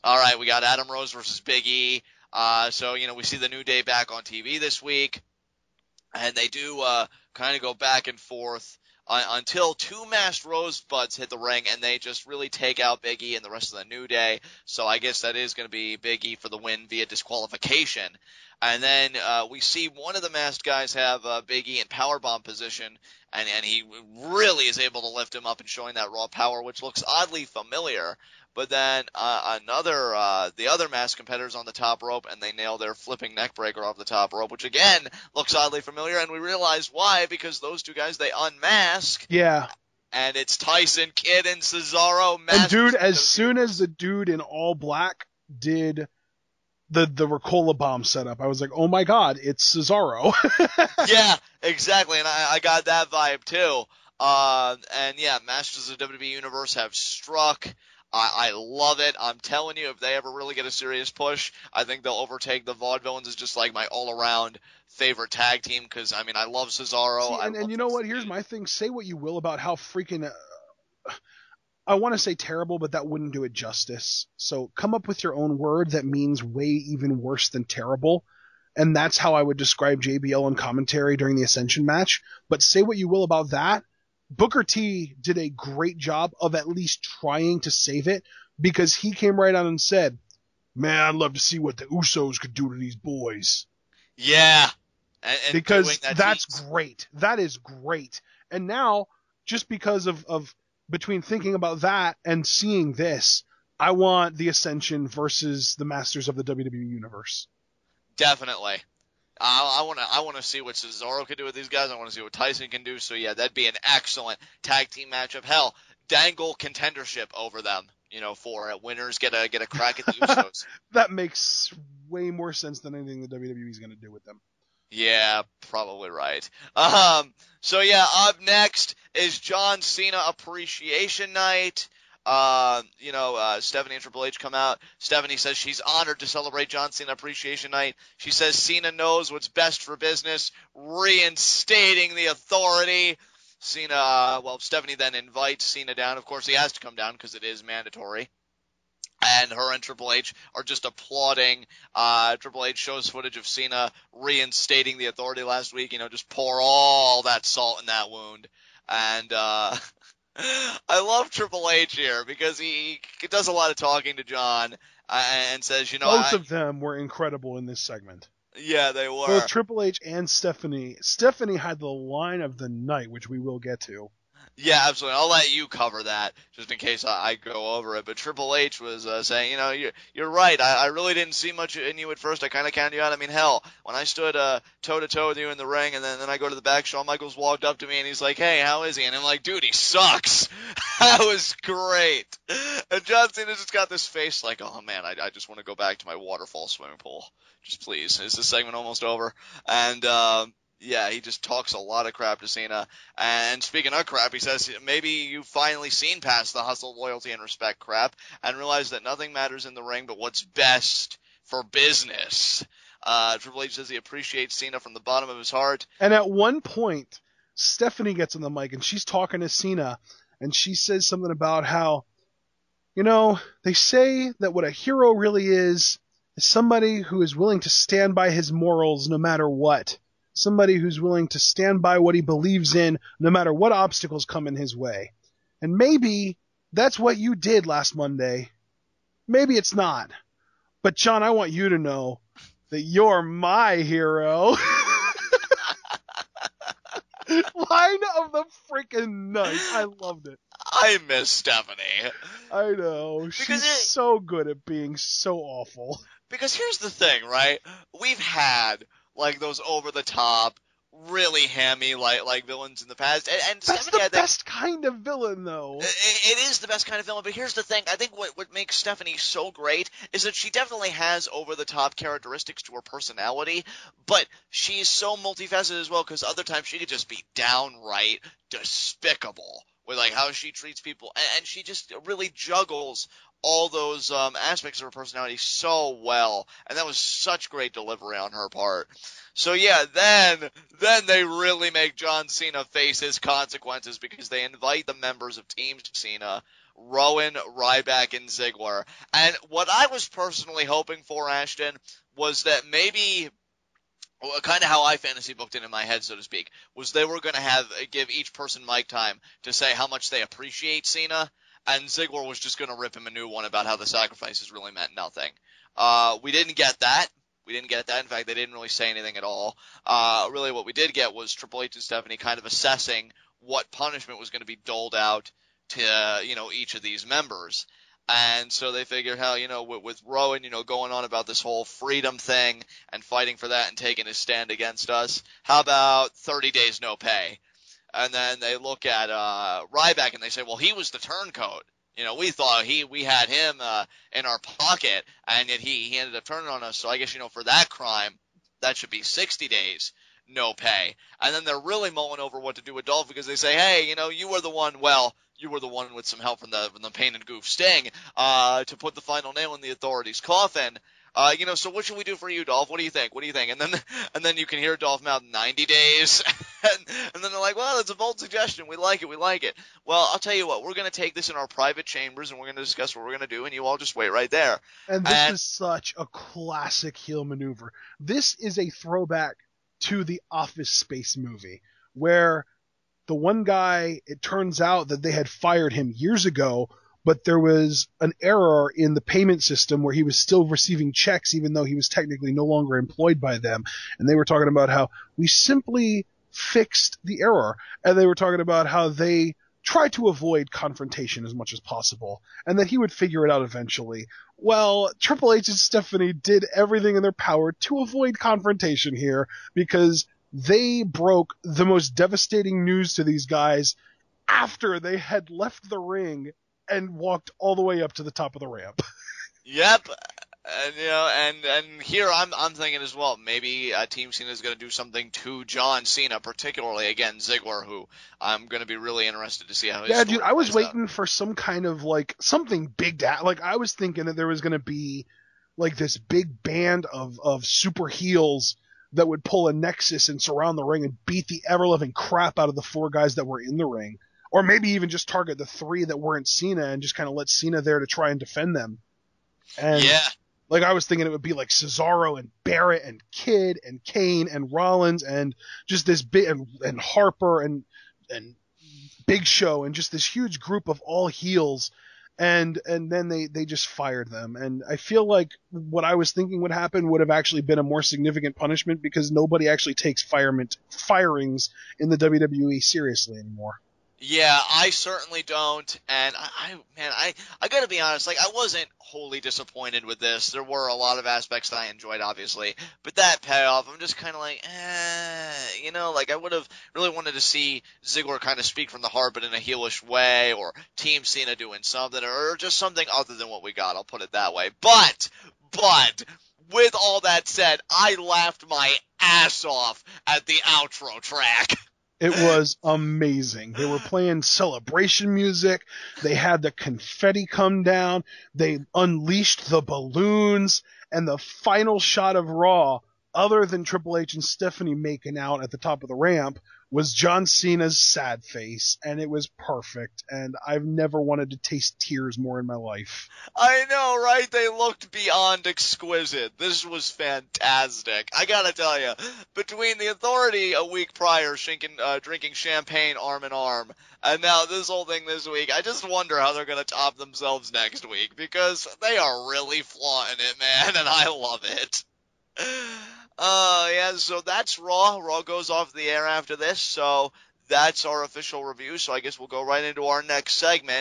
All right, we got Adam Rose versus Big E. So, we see the New Day back on TV this week, and they do kind of go back and forth until two masked rosebuds hit the ring, and they just really take out Big E and the rest of the New Day. So I guess that is going to be Big E for the win via disqualification. And then we see one of the masked guys have Big E in powerbomb position, and he really is able to lift him up and showing that raw power, which looks oddly familiar. But then the other masked competitor's on the top rope, and they nail their flipping neck breaker off the top rope, which again looks oddly familiar, and we realize why, because those two guys, they unmask. Yeah. And it's Tyson Kidd and Cesaro. And dude, as soon as the dude in all black did the Ricola bomb setup, I was like, oh my god, it's Cesaro. Yeah, exactly, and I got that vibe too. And yeah, Masters of the WWE Universe have struck. I love it. I'm telling you, if they ever really get a serious push, I think they'll overtake the Vaudevillains as just like my all-around favorite tag team, because, I mean, I love Cesaro. See, and you know what? Here's my thing. Say what you will about how freaking... I want to say terrible, but that wouldn't do it justice. So come up with your own word that means way even worse than terrible. And that's how I would describe JBL on commentary during the Ascension match. But say what you will about that. Booker T did a great job of at least trying to save it, because he came right out and said, man, I'd love to see what the Usos could do to these boys. Yeah. And because that's great. That is great. And now, just because of between thinking about that and seeing this, I want the Ascension versus the Masters of the WWE Universe. Definitely. I want to see what Cesaro can do with these guys. I want to see what Tyson can do. So yeah, that'd be an excellent tag team matchup. Hell, dangle contendership over them. For it. Winners get a crack at the Usos. That makes way more sense than anything the WWE is going to do with them. Yeah, probably right. So yeah, up next is John Cena Appreciation Night. Stephanie and Triple H come out. Stephanie says she's honored to celebrate John Cena Appreciation Night. She says Cena knows what's best for business, reinstating the authority. Stephanie then invites Cena down. Of course, he has to come down because it is mandatory. And her and Triple H are just applauding. Triple H shows footage of Cena reinstating the authority last week. Just pour all that salt in that wound. And I love Triple H here because he does a lot of talking to John and says, both of them were incredible in this segment. Yeah, they were. Both Triple H and Stephanie. Stephanie had the line of the night, which we will get to. Yeah, absolutely. I'll let you cover that just in case I go over it. But Triple H was saying, you're right. I really didn't see much in you at first. I kind of counted you out. I mean, hell, when I stood toe-to-toe with you in the ring and then I go to the back, Shawn Michaels walked up to me and he's like, hey, how is he? And I'm like, dude, he sucks. That was great. And John Cena just got this face like, oh, man, I just want to go back to my waterfall swimming pool. Just please. Is this segment almost over? And yeah, he just talks a lot of crap to Cena. And speaking of crap, he says maybe you've finally seen past the hustle, loyalty, and respect crap and realize that nothing matters in the ring but what's best for business. Triple H says he appreciates Cena from the bottom of his heart. And at one point, Stephanie gets on the mic and she's talking to Cena and she says something about how, they say that what a hero really is somebody who is willing to stand by his morals no matter what. Somebody who's willing to stand by what he believes in no matter what obstacles come in his way. And maybe that's what you did last Monday. Maybe it's not. But John, I want you to know that you're my hero. Line of the freaking night. I loved it. I miss Stephanie. I know. She's so good at being so awful. Because here's the thing, right? We've had like those over the top, really hammy like villains in the past. And that's the best kind of villain, though. It is the best kind of villain, but here's the thing. I think what makes Stephanie so great is that she definitely has over the top characteristics to her personality, but she's so multifaceted as well, because other times she could just be downright despicable with like how she treats people, and she just really juggles all those aspects of her personality so well, and that was such great delivery on her part. So yeah, then they really make John Cena face his consequences, because they invite the members of Team Cena, Rowan, Ryback, and Ziggler. And what I was personally hoping for, Ashton, was that maybe kind of how I fantasy booked it in my head, so to speak, was they were going to give each person mic time to say how much they appreciate Cena, and Ziggler was just going to rip him a new one about how the sacrifices really meant nothing. We didn't get that. We didn't get that. In fact, they didn't really say anything at all. Really what we did get was Triple H and Stephanie kind of assessing what punishment was going to be doled out to, each of these members. And so they figured how, with Rowan, going on about this whole freedom thing and fighting for that and taking his stand against us, how about 30 days no pay? And then they look at Ryback and they say, well, he was the turncoat. We thought we had him in our pocket, and yet he ended up turning on us. So I guess, for that crime, that should be 60 days no pay. And then they're really mulling over what to do with Dolph because they say, hey, you were the one, you were the one with some help from the Pain and Goof Sting to put the final nail in the Authority's coffin. So what should we do for you, Dolph? What do you think? And then you can hear Dolph mouth 90 days. and then they're like, well, it's a bold suggestion. We like it. Well, I'll tell you what, we're going to take this in our private chambers and we're going to discuss what we're going to do, and you all just wait right there. And this is such a classic heel maneuver. This is a throwback to the Office Space movie where the one guy, it turns out that they had fired him years ago, but there was an error in the payment system where he was still receiving checks even though he was technically no longer employed by them. And they were talking about how we simply fixed the error. And they were talking about how they tried to avoid confrontation as much as possible and that he would figure it out eventually. Well, Triple H and Stephanie did everything in their power to avoid confrontation here because they broke the most devastating news to these guys after they had left the ring and walked all the way up to the top of the ramp. Yep. And here I'm thinking as well, maybe Team Cena is going to do something to John Cena, particularly, again, Ziggler, who I'm going to be really interested to see how his story dude, I was plays waiting for some kind of, something big I was thinking that there was going to be, this big band of super heels that would pull a nexus and surround the ring and beat the ever-loving crap out of the 4 guys that were in the ring. Or maybe even just target the 3 that weren't Cena and just kind of let Cena there to try and defend them. And Yeah. I was thinking it would be like Cesaro and Barrett and Kidd and Kane and Rollins and just this big and Harper and Big Show and just this huge group of all heels. And then they just fired them. And I feel like what I was thinking would happen would have actually been a more significant punishment because nobody actually takes firings in the WWE seriously anymore. Yeah, I certainly don't, and I gotta be honest, I wasn't wholly disappointed with this. There were a lot of aspects that I enjoyed, obviously, but that payoff, I'm just kind of I would have really wanted to see Ziggler kind of speak from the heart, but in a heelish way, or Team Cena doing something, or just something other than what we got, I'll put it that way. But, with all that said, I laughed my ass off at the outro track. It was amazing. They were playing celebration music. They had the confetti come down. They unleashed the balloons. And the final shot of Raw, other than Triple H and Stephanie making out at the top of the ramp, was John Cena's sad face. And it was perfect. And I've never wanted to taste tears more in my life. I know, right? They looked beyond exquisite. This was fantastic. I gotta tell you, between the Authority a week prior drinking champagne arm in arm, and now this whole thing this week, I just wonder how they're gonna top themselves next week, because they are really flaunting it, man, and I love it. Yeah, so that's Raw. Raw goes off the air after this, so that's our official review, so I guess we'll go right into our next segment.